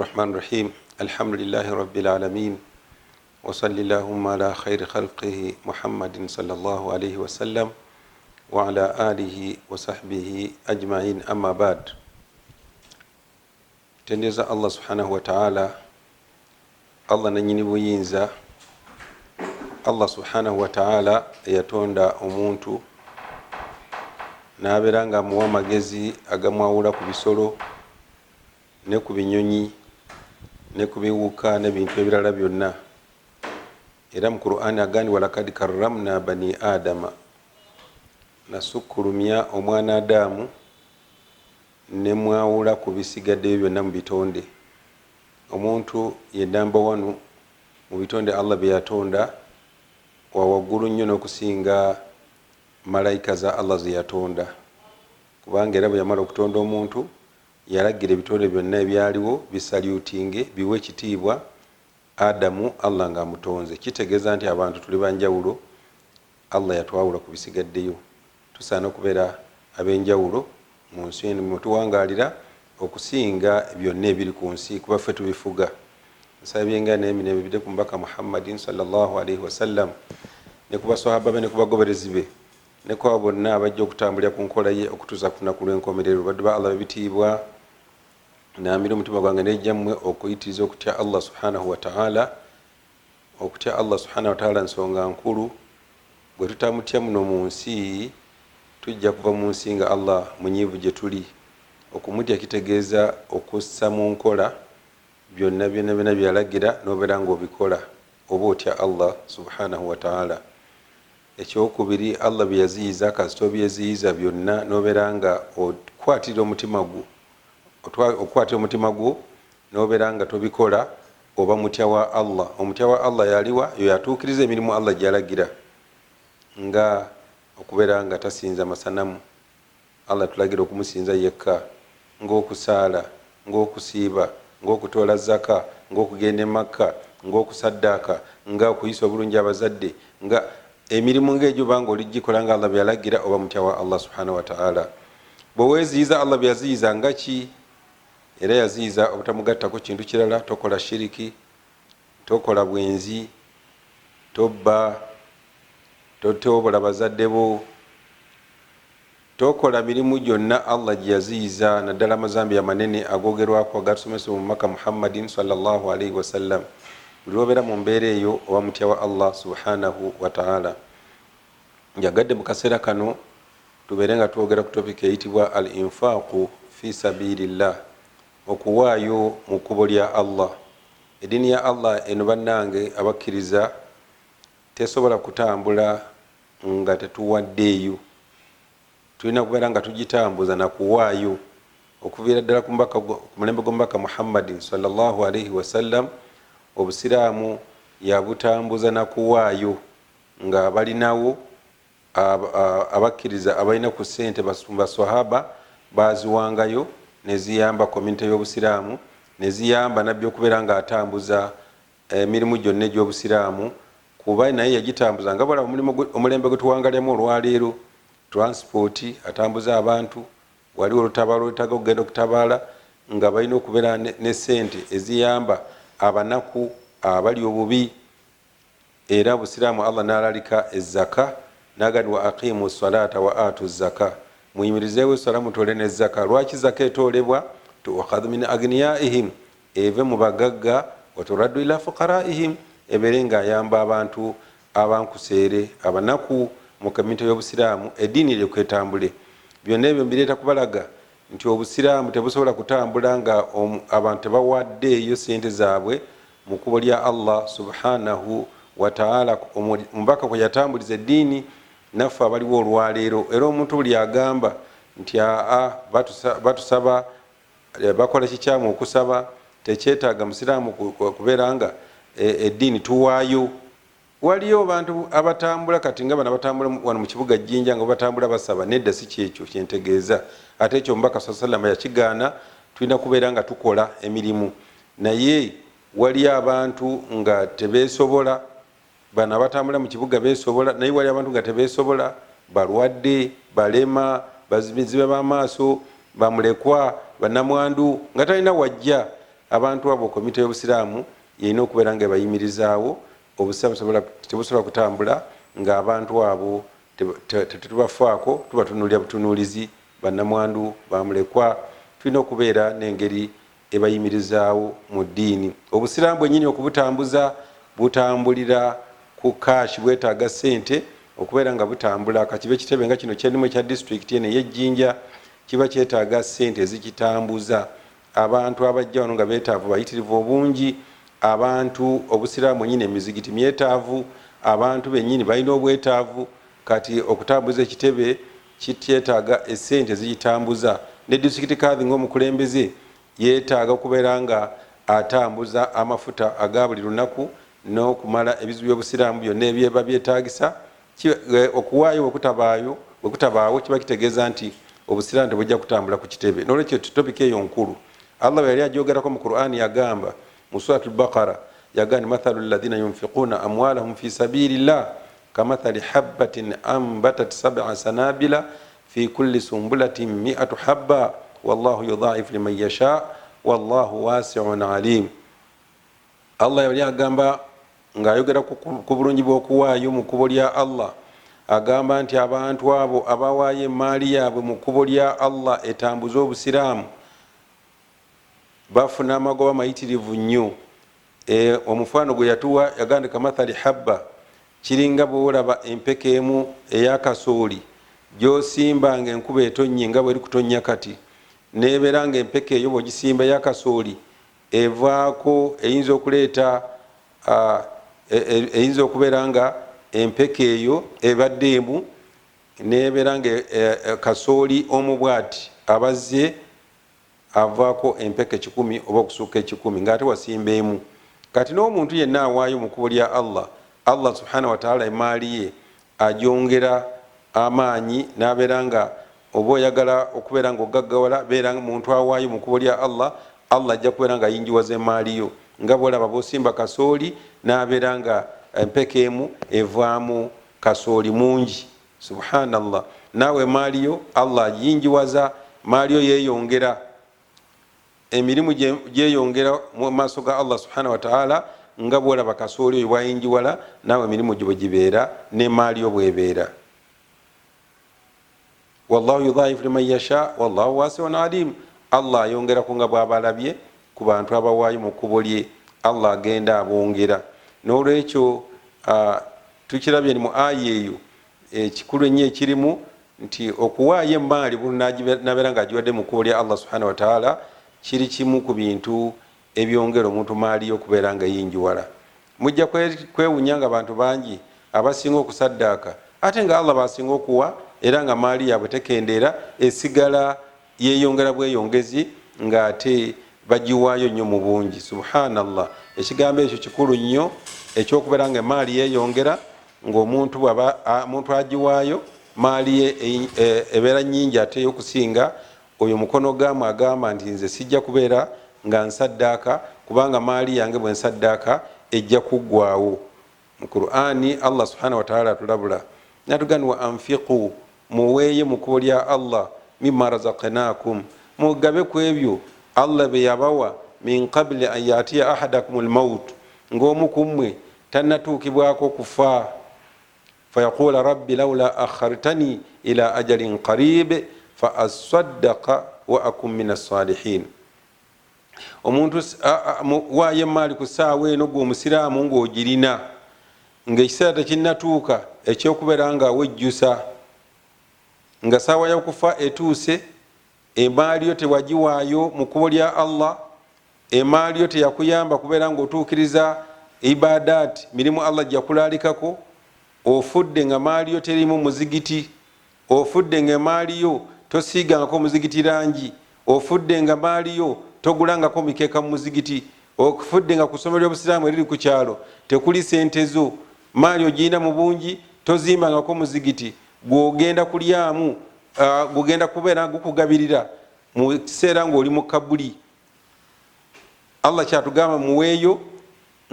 الرحمن الرحيم الحمد لله رب العالمين وصلى اللهم على خير خلقه محمد صلى الله عليه وسلم وعلى آله وصحبه أجمعين أما بعد. Tendeza Allah subhanahu wa ta'ala, Allah nanyini buyinza, Allah subhanahu wa ta'ala yatonda omuntu nabeera nga amuwa amagezi agamwawula ku bisolo ne ku binyonyi ne ku biwuka n'ebintu ebirala byonna. Era mu Qur'ani agandi walakad karramna bani adama, nasukkulumya omwana Adamu ne mwawula ku bisigaddeyo byonna mu bitonde. Omuntu ye namba wanu mu bitonde Allah bye yatonda, wawaggulu nnyo n'okusinga malayika za Allah ze yatonda, kubanga era bwe yamala okutonda omuntu yalagira ebitonde byonna ebyaliwo bisalyutinge biwe ekitiibwa Adamu Allah nga amutonze. Kitegeeza nti abantu tuli banjawulo, Allah yatwawula ku bisigaddeyo. Tusaana okubeera ab'enjawulo mu nsi eno mutuwangalira okusinga byonna ebiri ku nsi, kuba ffe tubifuga. Nsabyenga n'emirembe bidde ku mubaka Muhammadin sallallahu alaihi wasallam ne ku basahaba be ne ku bagoberezi be ne ku abo bonna abajja okutambulira ku nkola ye okutuusa ku lunaku lw'enkomerero. Baddu ba Allah bebitiibwa, naamira omutima gwange n'ejjammwe okuyitiriza okutya Allah subhanahu wa ta'ala. Okutya Allah subhanahu wa ta'ala nsonga nkulu. Bwe tutamutya muno mu nsi tujja kuva mu nsi nga Allah munyiivu gye tuli. Okumutya kitegeeza okussa mu nkola byonna byonna byalagira n'obeera ng'obikola oba otya Allah subhanahu wa ta'ala. Ekyokubiri, Allah bye yaziyiza kasita obyeziyiza byonna n'obeera nga okwatira omutima gwo, okukwatira omutima gwo n'obeera nga tobikola, oba mutya wa Allah. Omutya wa Allah yaliwa yo yatuukiriza emirimu Allah gyalagira, nga okubeera nga tasinza masanamu. Allah tulagira okumusinza yekka, ng'okusaala, ng'okusiiba, ng'okutoola zaka, ng'okugenda e Makka, ng'okusaddaaka, nga okuyisa obulungi abazadde, nga emirimu ng'egyo banga oligikola nga Allah byalagira, oba mutya wa Allah subhanahu wa ta'ala. Bwe weeziyiza Allah byaziyiza nga ki? Era yaziyiza obutamugattako kintu kirala. Tokola shiriki, tokola bwenzi, tobba, totoobola bazadde bo, tokola mirimu gyonna Allah gye yaziyiza, naddala amazambi amanene agoogerwako agatusomesebwa mu maka Muhammadin sallallahu alaihi wasallam. Buli lwobeera mu mbeera eyo oba mutya wa Allah subhanahu wa ta'ala. Njagadde mu kaseera kano tubeere nga twogera ku topiki eyitibwa al infaqu fi sabilillah, okuwaayo mu kkubo lya Allah. Eddiini ya Allah eno bannange abakkiriza tesobola kutambula nga tetuwaddeeyo. Tulina kubeera nga tugitambuza na kuwaayo okuviira ddala ku mulembe gw'omubaka Muhammadin sallallahu alaihi wasallam. Obusiraamu yabutambuza na kuwaayo, nga balinawo abakkiriza abalina ku ssente baswahaba baziwangayo ne ziyamba community y'obusiraamu, ne ziyamba nabbi okubeera nga atambuza emirimu gyonna egy'obusiraamu. Kuba naye yagitambuza nga bwala omulembe gwe tuwangalyamu olwaleero, transport atambuza abantu. Waliwo olutabaalo olutaga okugenda okutabaala nga balina okubeera ne ssente eziyamba abanaku abali obubi. Era obusiraamu Allah n'alalika ezzaka, nagandi wa aqimu salata wa atu zaka, muyimirizeewo essala mutole ne zaka. Lwaki zaka etoolebwa? tuakhadhu min agniyaihim, eve mu bagagga, waturaddu ila fuqaraihim, ebeere nga ayamba abantu abankuseere abanaku mu community y'obusiraamu. Eddiini lye kwetambule. Byonna ebyo mbireeta kubalaga nti obusiraamu tebusobola kutambula nga abantu tebawaddeeyo sente zaabwe mu kkubo lya Allah subhanahu wa ta'ala. Omubaka kwe yatambuliza eddiini naffe abaliwo olwaleero. Era omuntu buli agamba nti batusaba, bakola kikyamu okusaba, tekyetaaga musiraamu kubeera nga eddiini tuwaayo. Waliyo abantu abatambula kati nga bano abatambula wano mu kibuga Jjinja nga batambula basaba. Nedda si kyekyo kyentegeeza. Ate ekyo omubaka sallallahu yakigaana. Tulina kubeera nga tukola emirimu. Naye wali abantu nga tebeesobola, bano abatambula mu kibuga beesobola, naye wali abantu nga tebeesobola, balwadde, balema, bazibe b'amaaso, bamulekwa, bannamwandu, nga talina wajja. abantu abo komite y'obusiraamu yeyina okubeera nga ebayimirizaawo obusiraamu tebusobola kutambula nga abantu abo tetubafaako tubatunulira butunuulizi bannamwandu bamulekwa. tulina okubeera n'engeri ebayimirizaawo mu ddiini. obusiraamu bwennyini okubutambuza butambulira ku kaashi, bwetaaga sente okubeera nga butambula. kakibe ekitebe nga kino kyenimu ekya disitulikiti eno ey'Ejjinja kiba kyetaaga sente ezikitambuza. abantu abajja wano nga beetaavu bayitirivu obungi. abantu obusiraamu bwennyini emizigiti myetaavu, abantu bennyini balina obwetaavu. kati okutambuza ekitebe kityetaaga esente ezikitambuza. ne disitulikiti kadhi ng'omukulembeze yeetaaga okubeera nga atambuza amafuta aga buli lunaku n'okumala ebizibu by'obusiraamu byonna ebyeba byetaagisa. okuwaayo bwekutabaawo kiba kitegeeza nti obusiraamu tebujja kutambula ku kitebe. n'olwekyo topika eyo nkulu. allah yali ajogerako mu Qur'ani yagamba mu Suratul Baqara yagamba mathalu alladhina yunfiquna amwalahum fi sabilillah kamathali habbatin ambatat sab'a sanabila fi kulli sumbulatin mi'atu habba wallahu yudha'ifu liman yasha wallahu wasi'un alim. allah yali agamba ng'ayogera ku bulungi bw'okuwaayo mu kkubo lya allah, agamba nti abantu abo abawaayo emaali yaabwe mu kkubo lya allah etambuza obusiraamu bafuna amagoba mayitirivu nnyo. Omufaano gwe yatuwa yaganda kamathali habba, kiringa bwolaba empeke emu eyakasooli gyosimba nga enkuba etonnye nga bweri kutonnya kati, nebeera nga empeke eyo bwogisimba eyakasooli evaako eyinza okuleeta eyinza okubeera nga empeke eyo ebaddeemu nebeera nga kasooli omu bwati abazze avaako empeke 10 oba okusuuka 10 ngaate wasimba emu. kati n'omuntu yenna awaayo mu kkubo lya allah, allah subhanahu wataala emaali ye agyongera amaanyi n'abeera nga oba oyagala okubeera nga ogaggawala beera muntu awaayo mu kkubo lya allah, allah ajja kubeera nga ayinjiwaza emaali yo nga bwolaba bw'osimba kasooli n'abeera nga empeke emu evaamu kasooli mungi. Subhanallah, naawe emaali yo allah agiyinjiwaza, maali yo yeeyongera, emirimu gyeyongera mu maaso ga allah subhanahu wataala nga bwolaba kasooli oyo bwayinjiwala naawe emirimu gyo bwe gibeera n'emaali yo bwebeera. wallahu yudhaifu liman yasha wallahu wasi'un alim. allah ayongerako nga bw'abalabye ku bantu abawaayo mu kkubo lye, allah agenda abongera. n'olwekyo tukirabye mu aya eyo ekikulu ennyo ekirimu nti okuwaayo emaali buli nabeera nga agiwadde mu kkubo lya allah subhanahu wataala kiri kimu ku bintu ebyongera omuntu maali yo okubeera nga yinjiwala. mujja kwewunya nga abantu bangi abasinga okusaddaaka ate nga allah basinga okuwa era nga maali yaabwe tekendeera esigala yeyongera bweyongezi ng'ate bagiwaayo nnyo mu bungi. Subhanallah, ekigambo ekyo kikulu nnyo ekyokubeera nga emaali yeyongera ng'omuntu omuntu agiwaayo maali ye ebeera nnyingi ate y'okusinga oyo mukono gaamu agamba nti nze sijja kubeera nga nsaddaaka kubanga maali yange bwe nsaddaaka ejja kuggwaawo. mu Qur'ani allah subhanahu wataala atulabula natugamba wa anfiqu, muweeye mu kkubo lya allah mimma razaqnakum, mugabe ku ebyo allah be yabawa min qabli an yatiya ahadakum almaut, ng'omu ku mmwe tannatuukibwako kufa fayaqula rabbi lawla akhartani ila ajalin qarib fa asaddaqa wa akum min as-salihin. omuntu waayo emaali ku ssaawa eno gwe omusiraamu ng'ogirina ng'ekiseera tekinnatuuka ekyokubeera nga wejjusa nga ssaawa y'okufa etuuse, emaali yo tewagiwaayo mu kkubo lya allah, emaali yo teyakuyamba kubeera ng'otuukiriza ibadaati mirimu allah gyakulaalikako, ofudde nga maali yo terimu muzigiti, ofudde nga emaali yo tosiigangako muzigiti rangi, ofudde nga maali yo togulangako mikeeka mu muzigiti, ofudde nga ku ssomero ly'obusiraamu eriri ku kyalo tekuli sente zo, maali ogirina mu bungi tozimbangako muzigiti, gwogenda kulyamu gugenda kubeera gukugabirira mu kiseera ng'oli mu kabuli. allah kyatugamba muweeyo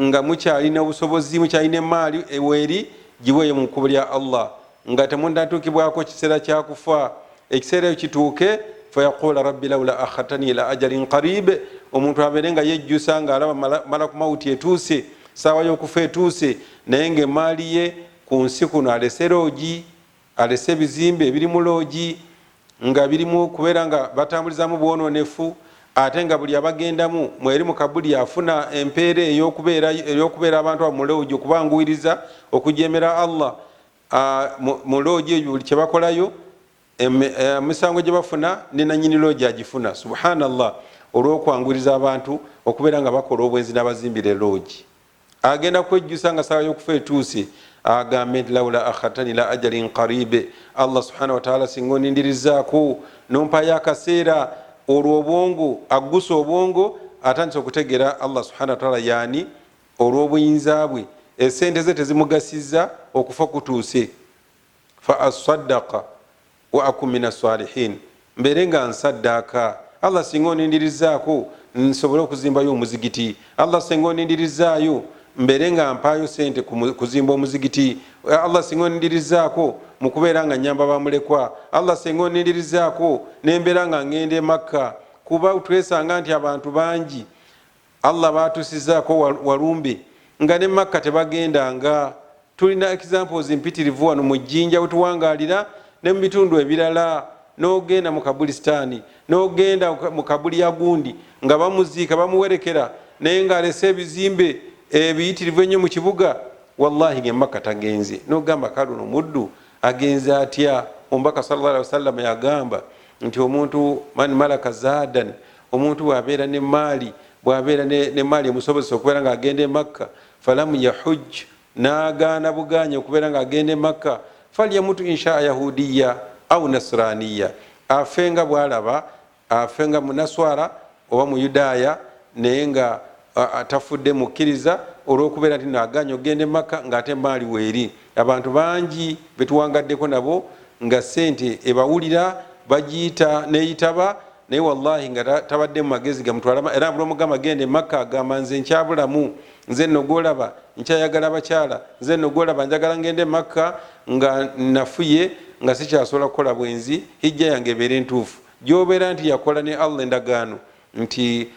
nga mukyalina obusobozi, mukyalina emaali eweeri giweeyo mu kkubo lya allah nga temunnatuukibwako kiseera kyakufa. ekiseera ekyo kituuke fayaqula rabbi laula akhatani ila ajalin qarib, omuntu abeerenga yejjusa nga alaba malaku mauti etuuse, saawa y'okufa etuuse, naye ng'emaali ye ku nsi kuno alese loogi, alese ebizimbe ebirimu loogi nga birimu kubeera nga batambulizamu bwononefu, ate nga buli abagendamu mweri mu kabuli afuna empeera ey'okubeera abantu abo mu loogi, okubanguwiriza okujemera Allah mu loogi ebyo buli kyebakolayo emisango gye bafuna ne nanyini loogi agifuna. Subhanallah, olw'okwanguriza abantu okubeera nga bakola obwenzi n'abazimbira loogi. Agenda kwejjusa nga saawa y'okufa etuuse, agambe nti laula akhatani la ajalin qaribe, Allah subhanahu wa ta'ala singa onindirizaako nompayo akaseera, olwo obwongo aggusa obwongo atandise okutegeera Allah subhanahu wa ta'ala yaani olw'obuyinza bwe, esente ze tezimugasiza okufa kutuuse. Fa asaddaqa wa akum min as-salihin, mbere nga nsaddaaka. Allah singa onindirizaako nsobole okuzimbayo omuzigiti, Allah singa onindirizaayo mbere nga mpaayo sente kuzimba omuzigiti, Allah singa onindirizaako mu kubeera nga nyamba bamulekwa, Allah singa onindirizaako nembeera nga ngende Makka, kuba twesanga nti abantu bangi Allah batusizaako walumbe nga ne Makka tebagendanga. Tulina examples mpitirivu wano mu Jjinja wetuwangalira ne mu bitundu ebirala, n'ogenda mu Kabulistaani, n'ogenda mu kabuli ya gundi nga bamuziika bamuwerekera, naye ng'alese ebizimbe ebiyitirivu ennyo mu kibuga. Wallahi nge Makka tagenze. N'ogamba kaluno muddu agenze atya? Omubaka sallallahu alaihi wasallam yagamba nti omuntu man malaka zadan, omuntu bw'abeera ne maali, bw'abeera ne maali emusobozesa okubeera nga agende Makka, falamu yahujj, n'agaana buganya okubeera nga agende Makka, falyamutu insha yahudiya au nasraniya, afenga bwalaba, afenga munaswara oba muyudaaya, naye nga atafudde mukkiriza olw'okubeera nti naganya ogende Makka ng'ate maali weeri. Abantu bangi betuwangaddeko nabo nga sente ebawulira bagiyita neyitaba, naye wallahi nga tabadde mu magezi gamutwala. Era buli omugamba gende Makka agamba nze nkyabulamu, nze nno gwolaba nkyayagala abakyala, nze nno gwolaba njagala ngende Makka nga nafuye nga sikyasobola kukola bwenzi, hijja yange ebeere entuufu. Gyobeera nti yakola ne Allah endagaano nti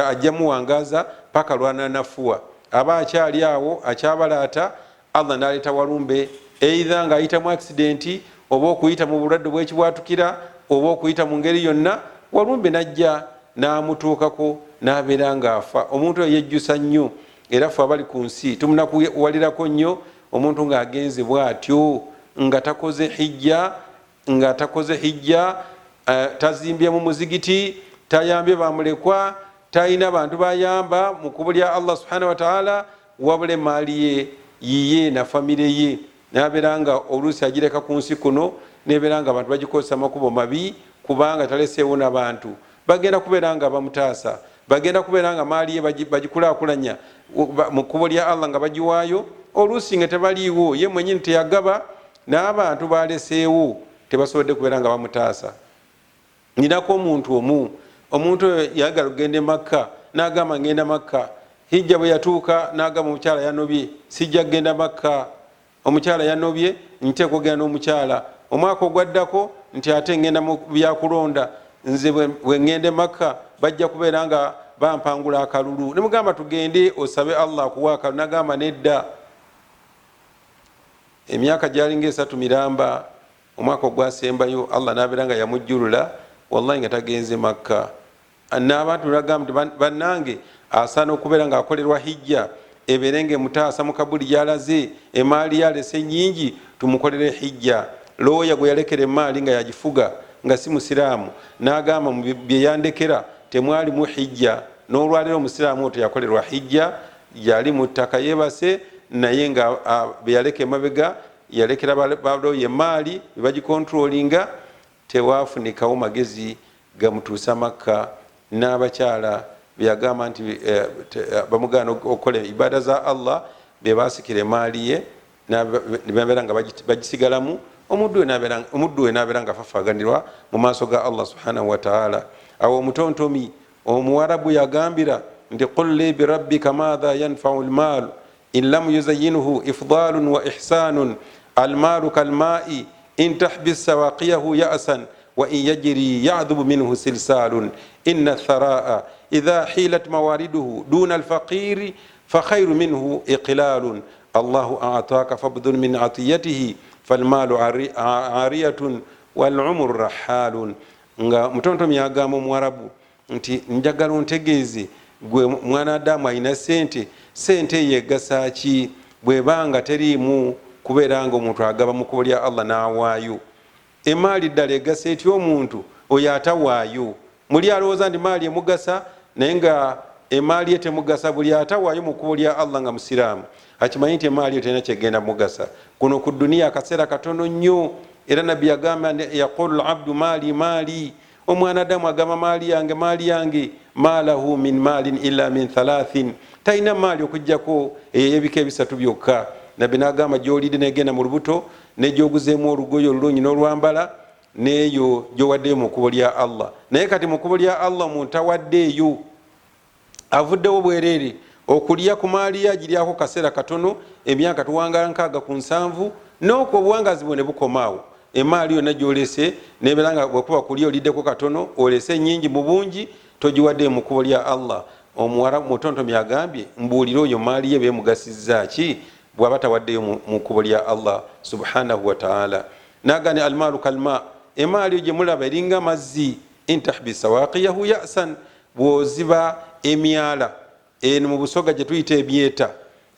ajja muwangaza paka lwananafuwa, aba akyali awo akyabalaata, Allah n'aleeta walumbe, eitha nga ayita mu accidenti, oba okuyita mu bulwadde bw'ekibwatukira, oba okuyita mu ngeri yonna, walumbe najja n'amutuukako n'abeera ng'afa. Omuntu oyo yejjusa nnyo, era ffe abali ku nsi tumunakuwalirako nnyo omuntu ng'agenze bw'atyo nga takoze hijja, tazimbye mu muzigiti, tayambye bamulekwa, talina bantu bayamba mu kubu lya Allah subhanahu wa ta'ala, wabule maali ye yiye na famire ye, n'abeera nga oluusi agireka ku nsi kuno, n'ebeera nga abantu bagikozesa makubo mabi, kubanga taleseewo n'abantu bagenda kubeera nga bamutaasa, bagenda kubeera nga maali ye bagikulaakulanya mu kubo lya Allah nga bagiwaayo, oluusi nga tebaliiwo, ye mwenyini teyagaba, n'abantu baleseewo tebasobodde kubeera nga bamutaasa. Ninako omuntu oyo yagala okugenda Makka, n'agamba ngenda Makka, hijja bwe yatuuka n'agamba omukyala yanobye, sijja kugenda Makka, omukyala yanobye, nteekwa okugenda n'omukyala. Omwaka ogwaddako nti ate ngenda mu byakulonda, nze bwe ngende Makka bajja kubeera nga bampangula akalulu. Nemugamba tugende osabe Allah akuwa akalulu, n'agamba nedda. Emyaka gyalinga 3 miramba, omwaka ogwasembayo Allah n'abeera nga yamujjulula, wallahi nga tagenze Makka. N'abantu bagamba bannange asaana okubeera nga akolerwa hijja, ebeere nga emutaasa mu kabuli gy'alaze, emaali yalese nnyingi, tumukolere hijja. Looya gwe yalekera emaali nga yagifuga nga si musiraamu, n'agamba mu bye yandekera temwalimu hijja, n'olwaleero omusiraamu oyo teyakolerwa hijja, yali mu ttaka yeebase, naye nga be yaleka emabega yalekera balooya emaali be bagikontrolinga, tewaafunikawo magezi gamutuusa Makka. N'abakyala byagamba nti bamugaana okukola ibada za Allah, be basikira emaali ye nebabeera nga bagisigalamu. Omuddu we n'abeera nga fafaaganirwa mu maaso ga Allah subhanahu wa ta'ala. Awo omutontomi omuwarabu yagambira nti qul li birabbika maadha yanfau lmaalu in lam yuzayinuhu ifdalun wa ihsanun, almaalu kalmaai in tahbis sawaqiyahu ya'san وإن يجري يعذب منه سلسال إن الثراء إذا حيلت موارده دون الفقير فخير منه إقلال الله أعطاك فابذل من عطيته فالمال عارية والعمر رحال. nga mutontomi yagamba Omwarabu nti njagala ontegeeze gwe mwana Adamu alina sente yegasa ki bwebanga teriimu kubeera nga omuntu agaba mu kkubo lya Allah n'awaayo. Emaali ddala egasa ety omuntu oyo atawaayo. Muli alowooza nti maali emugasa naye nga emaali ye temugasa. Buli atawaayo mu kkubo lya Allah nga musiraamu akimanyi nti emaali yo terina kyegenda mugasa. Kuno ku duniya akaseera katono nnyo, era nabbi yagamba yaqulu labdu maali. Omwana Adamu agamba maali yange maalahu min maalin illa min thalathin, talina maali okujjako ebika ebisatu byokka. Nabbi nagamba gyolidde negenda mu lubuto negyoguzeemu olugoye olulungi n'olwambala neeyo gyowaddeyo mu kkubo lya Allah. Naye kati mu kkubo lya Allah omuntu awaddeeyo avuddewo bwereere okulya ku maali ya giryako kaseera katono, emyaka tuwangala 6 n'okwo obuwangazi bwe ne bukomaawo. Emaali yonna gyolese nebeera nga bwekuba kulya oliddeko katono olese nyingi mu bungi togiwaddeyo mu kkubo lya Allah. Omuwala mutontomi agambye mbuulire oyo maali ye beemugasizza ki bw'aba tawaddeyo mu kkubo lya Allah subhanahu wa ta'ala. Nagani almaalu kalma, emaali yo gye mulaba eringa mazzi. Intahbi sawaqiyahu ya'san, bw'oziba emyala eno mu busoga gye tuyita ebyeta,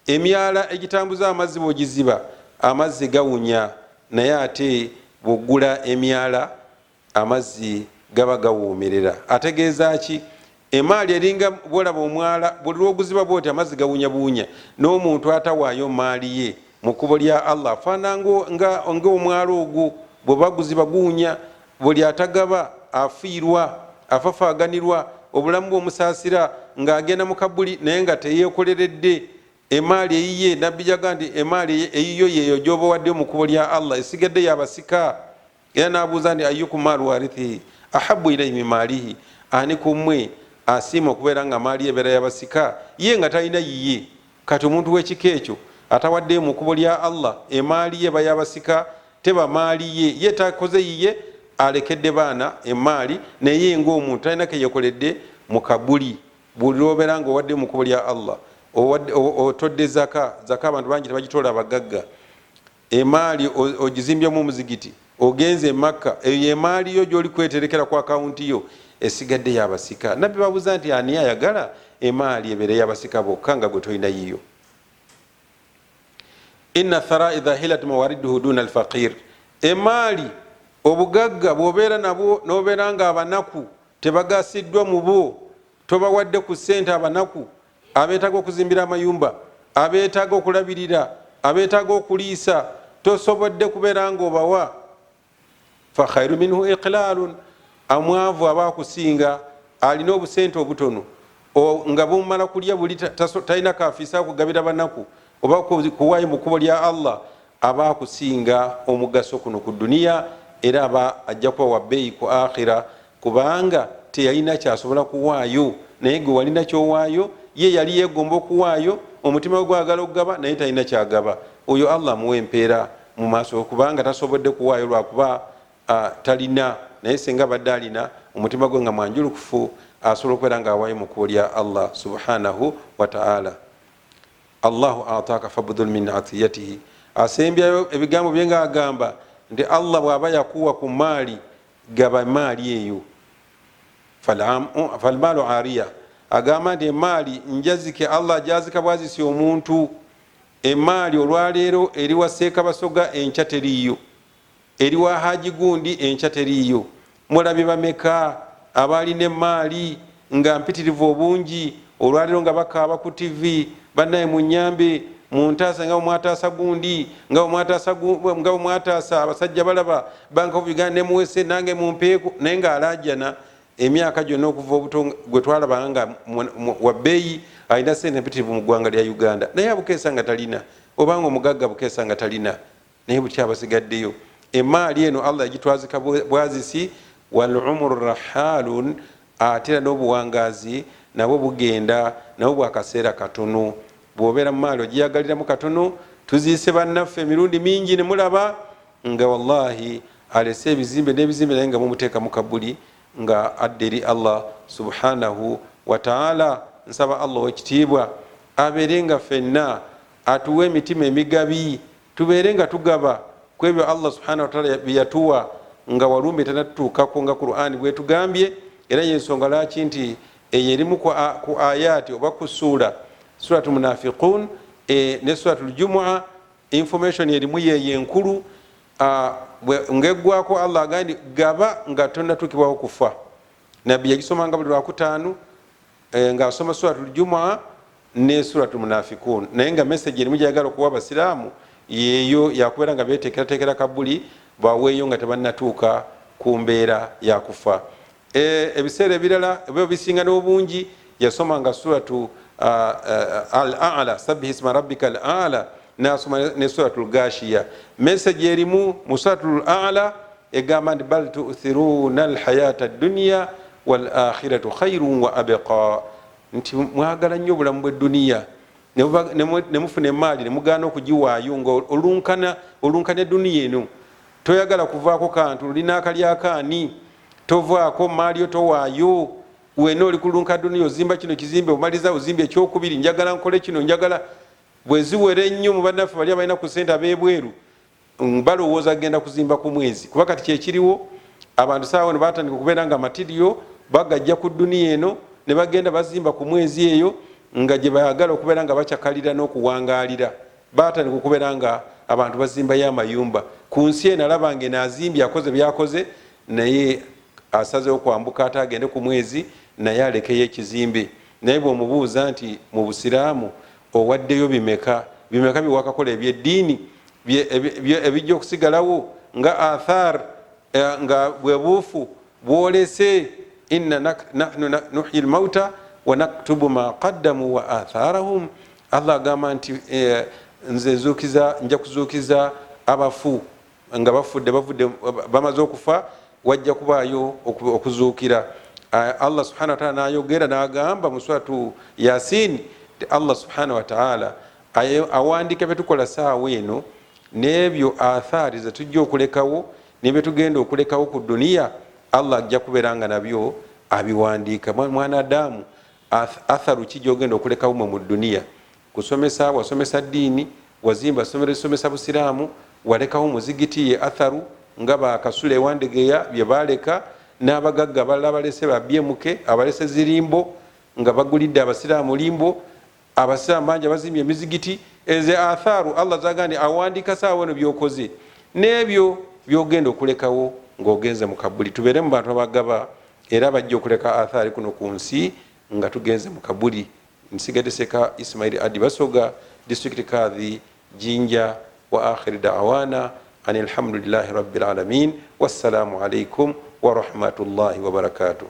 emyala egitambuza amazzi bw'ogiziba amazzi gawunya, naye ate bw'oggula emyala amazzi gaba gawuumerera. Ategeeza ki? Emaali eringa bwolaba omwala buli lwoguziba bwoti amazzi gawunya buunya. N'omuntu atawaayo maali ye mu kkubo lya Allah afaana nga omwala ogwo bwe baguziba guunya. Buli atagaba afiirwa, afafaaganirwa, obulamu bw'omusaasira ng'agenda mu kabuli naye nga teyeekoleredde. Emaali eyiye nabbi jaga nti emaali eyiyo yeeyo gyoba waddeyo mu kkubo lya Allah esigadde yabasika. Era n'abuuza nti ayyukum maalu warithihi ahabbu ilayhi min maalihi, ani ku mmwe asiima okubeera nga maali ebeera yabasika ye nga talina yiye. Kati omuntu w'ekika ekyo atawaddeyo mu kkubo lya Allah emaali ye bayabasika teba maali ye takoze yiye, alekedde baana emaali naye ng'omuntu talina keyekoledde mu kabuli. Buli lwobeera nga owaddeyo mu kkubo lya Allah otodde zaka abantu bangi tebagitoola abagagga. Emaali ogizimbyemu omuzigiti, ogenze Makka, eyo emaali yo gyoli kweterekera ku akawunti yo esigadde yabasika. Nabbi babuuza nti ani ayagala emaali ebeere yabasika bokka nga gwe tolina yiyo? Inna thara idha hilat mawariduhu duna alfaqir, emaali obugagga bw'obeera nabwo n'obeera nga abanaku tebagasiddwa mu bo, tobawadde ku ssente abanaku abeetaaga okuzimbira amayumba, abeetaaga okulabirira, abeetaaga okuliisa, tosobodde kubeera nga obawa. Fa khairu minhu iqlalun, amwavu aba akusinga alina obusente obutono nga bumala kulya buli talina kafiisa kugabira banaku oba kuwaayo mu kkubo lya Allah, aba akusinga omugaso kuno ku duniya, era aba ajja kuba wa bbeeyi ku akhira kubanga teyalina kyasobola kuwaayo. Naye gwe walina kyowaayo, ye yali yegomba okuwaayo, omutima gwe gwagala okugaba naye talina kyagaba. Oyo Allah amuwa empeera mu maaso kubanga tasobodde kuwaayo lwakuba talina. Naye singa badde alina omutima gwe nga mwanjulukufu asobola okubeera nga awaayo mu kkubo lya Allah subhanahu wa ta'ala. Allahu ataaka fabdhul min atiyatihi, asembyayo ebigambo bye nga agamba nti Allah bw'aba yakuwa ku maali gaba maali eyo. Falmaalu ariya, agamba nti emaali njazike Allah jazika bwazisi omuntu. Emaali olwaleero eri wa Sseekabasoga enkya teriiyo, eri wa Haji gundi enkya teriiyo. Mulabi bameka abalina emaali nga mpitirivu obungi olwaleero nga bakaaba ku TV bannaye munyambe muntaasa nga omwataasa gundi nga omwataasa abasajja balaba banka obuganda nemuwese nange mumpeeko, naye nga alajana emyaka gyonna okuva obuto gwe twalaba nga wabbeeyi alina sente mpitirivu mu ggwanga lya Uganda, naye abukeesa nga talina, obanga omugagga bukeesa nga talina, naye bukya basigaddeyo. Emaali eno Allah yagitwazika bwazisi, wal umru rahalun, atera n'obuwangazi nabwo bugenda nabwo bwakaseera katono. Bw'obeera mu maali ogiyagaliramu katono. Tuziise bannaffe emirundi mingi ne mulaba nga wallahi alese ebizimbe n'ebizimbe naye nga mumuteeka mu kabuli nga adda eri Allah subhanahu wataala. Nsaba Allah wekitiibwa abeere nga fenna atuwa emitima emigabi, tubeere nga tugaba ku ebyo Allah subhanahu wataala byeyatuwa nga walumbe tanatutuukako nga Qur'ani bwetugambye. Era yensonga laki nti eyo erimu ku ayati oba ku suratu munafiqun ne suratu ljumua, information erimu yeyo enkulu ngaeggwako Allah agandi gaba nga tonatuukibwaho kufa. Nabbi yagisomanga buli lwakutaanu nga asoma suratu ljumua ne suratu munafiqun, naye nga message erimu gyayagala okuwa abasiraamu yeyo yakubeera nga betekeratekera kabuli baweeyo nga tebannatuuka ku mbeera yakufa. Ebiseera ebirala ebyo bisinga n'obungi yasomanga suratu al-a'la, sabbih isma rabbika al-a'la, nasoma ne suratu al-gashiya. Message erimu mu suratu al-a'la egamba nti bal tu'thiruna al-hayata ad-dunya wal akhiratu khayrun wa abqa, nti mwagala nnyo obulamu bw'edduniya ne mufuna emaali ne mugaana okugiwaayo nga olunkana edduniya eno. Toyagala kuvaako kantu, olina akalyakaani, tovaako maali yo towaayo. Wena oli kulunka dduniya ozimba kino kizimbe, omaliza ozimba ekyokubiri, njagala nkole kino, njagala bwe ziwera ennyo mu bannaffe bali abalina ku ssente ab'ebweru balowooza genda kuzimba ku mwezi. Kuba kati kyekiriwo abantu saawa ne batandika okubeera nga matiriyo bagajja ku dduniya eno ne bagenda bazimba ku mwezi eyo nga gye bayagala okubeera nga bakyakalira n'okuwangaalira. Batandika okubeera nga abantu bazimbayo amayumba. Ku nsi eno alabanga eno azimbye akoze byakoze, naye asazeho kwambuka ate agende ku mwezi naye alekeyo ekizimbe. Naye bw'omubuuza nti mu busiraamu owaddeyo bimeka byewakakola ebyeddiini ebijja okusigalawo nga athar nga bwebuufu bwolese, inna nahnu nuhyi lmauta wa naktubu ma qaddamu wa atharahum. Allah agamba nti nze nja kuzuukiza abafu nga bavudde bamaze okufa, wajja kubaayo okuzuukira. Allah subhanahu wa ta'ala nayogera n'agamba mu suratu Yasin ti Allah subhanahu wa ta'ala awandika byetukola saawa eno n'ebyo athari zetujja okulekawo nebetugenda okulekawo ku duniya. Allah ajja kubeera nga nabyo abiwandiika. Mwanadamu atharu ki gyogenda okulekawo mu duniya? Kusomesa, wasomesa ddiini, wazimba somero lisomesa busiraamu, walekawo muzigiti ye atharu nga bakasula ewandegeya bye baleka, n'abagagga balala balese babyemuke, abalese zirimbo nga bagulidde abasiraamu limbo, abasiraamu bangi abazimbye emizigiti. Eze atharu Allah zagandi awandika saawa eno byokoze n'ebyo byogenda okulekawo ng'ogenze mu kabuli. Tubeere mu bantu abagaba era bajja okuleka athari kuno ku nsi nga tugenze mu kabuli. Nsigadde Seka Ismail Adi Basoga, District Kadhi Jinja, wa akhir da'wana anil hamdulillahi rabbil alamin. Wassalamu alaikum wa rahmatullahi wa barakatuh.